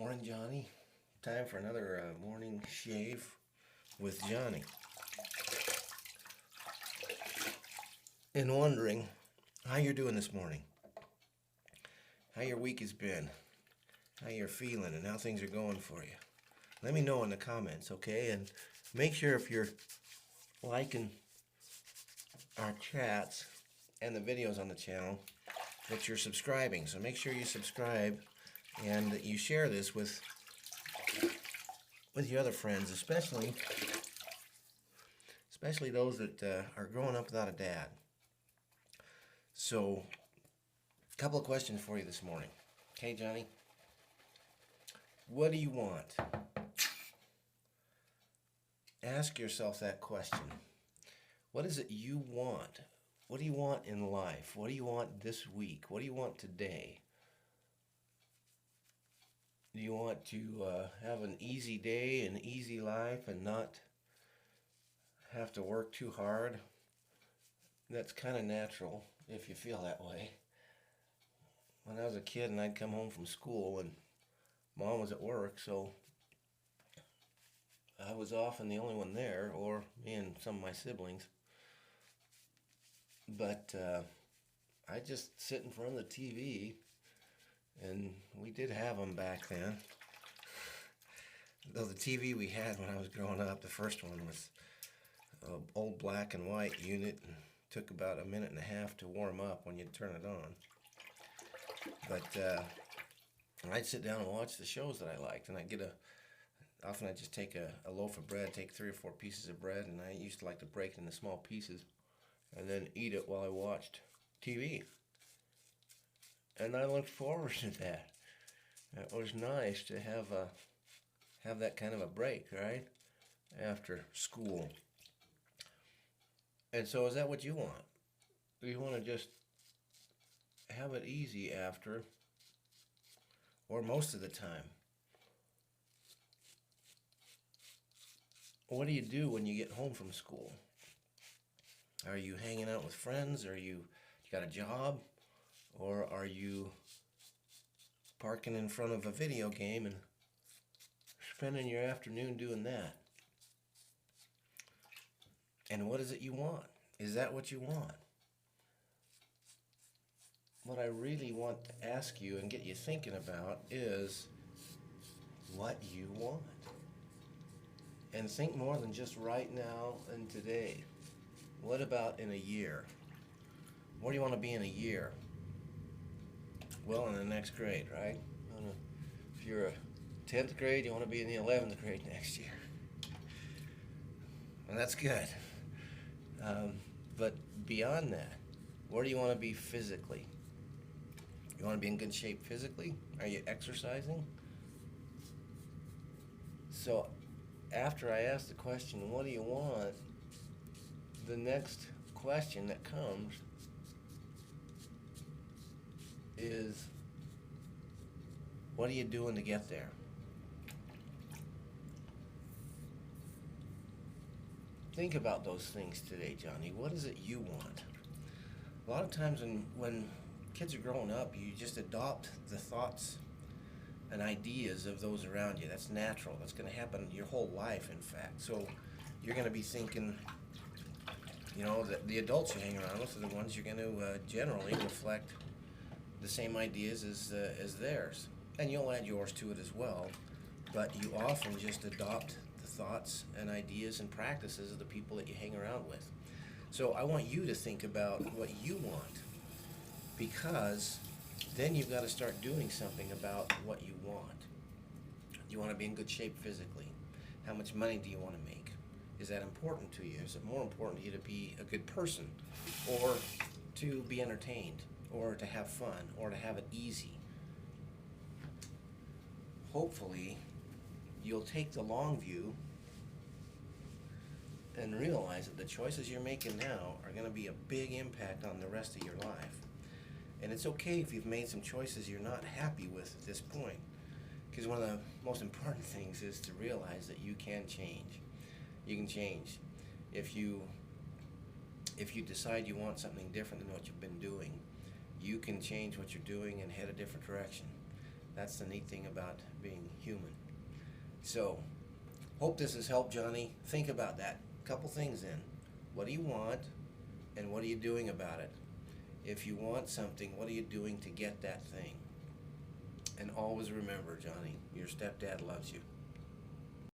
Morning, Johnny. Time for another morning shave with Johnny. And wondering how you're doing this morning, how your week has been, how you're feeling, and how things are going for you. Let me know in the comments, okay? And make sure if you're liking our chats and the videos on the channel that you're subscribing. So make sure you subscribe and that you share this with your other friends, especially those that are growing up without a dad. So, a couple of questions for you this morning. Okay, Johnny? What do you want? Ask yourself that question. What is it you want? What do you want in life? What do you want this week? What do you want today? Do you want to have an easy day, an easy life, and not have to work too hard? That's kind of natural if you feel that way. When I was a kid and I'd come home from school and Mom was at work, so I was often the only one there, or me and some of my siblings. But I'd just sit in front of the TV, and we did have them back then. Though the TV we had when I was growing up, the first one was an old black and white unit, and took about a minute and a half to warm up when you'd turn it on. But I'd sit down and watch the shows that I liked, and often I'd just take a loaf of bread, take 3 or 4 pieces of bread, and I used to like to break it into small pieces and then eat it while I watched TV. And I looked forward to that. It was nice to have that kind of a break, right? After school. And so is that what you want? Do you want to just have it easy after, or most of the time? What do you do when you get home from school? Are you hanging out with friends? You got a job? Or are you parking in front of a video game and spending your afternoon doing that? And what is it you want? Is that what you want? What I really want to ask you and get you thinking about is what you want. And think more than just right now and today. What about in a year? Where do you want to be in a year? Well, in the next grade, right? If you're a 10th grade, you want to be in the 11th grade next year. And that's good. But beyond that, where do you want to be physically? You want to be in good shape physically? Are you exercising? So after I ask the question, what do you want? The next question that comes is, what are you doing to get there? Think about those things today, Johnny. What is it you want? A lot of times when kids are growing up, you just adopt the thoughts and ideas of those around you. That's natural. That's going to happen your whole life, in fact. So you're going to be thinking, that the adults you hang around with are the ones you're going to generally reflect the same ideas as theirs. And you'll add yours to it as well. But you often just adopt the thoughts and ideas and practices of the people that you hang around with. So I want you to think about what you want, because then you've got to start doing something about what you want. Do you want to be in good shape physically? How much money do you want to make? Is that important to you? Is it more important to you to be a good person, or to be entertained, or to have fun, or to have it easy? Hopefully, you'll take the long view and realize that the choices you're making now are going to be a big impact on the rest of your life. And it's okay if you've made some choices you're not happy with at this point, because one of the most important things is to realize that you can change. You can change. If you decide you want something different than what you've been doing, you can change what you're doing and head a different direction. That's the neat thing about being human. So, hope this has helped, Johnny. Think about that. Couple things then. What do you want, and what are you doing about it? If you want something, what are you doing to get that thing? And always remember, Johnny, your stepdad loves you.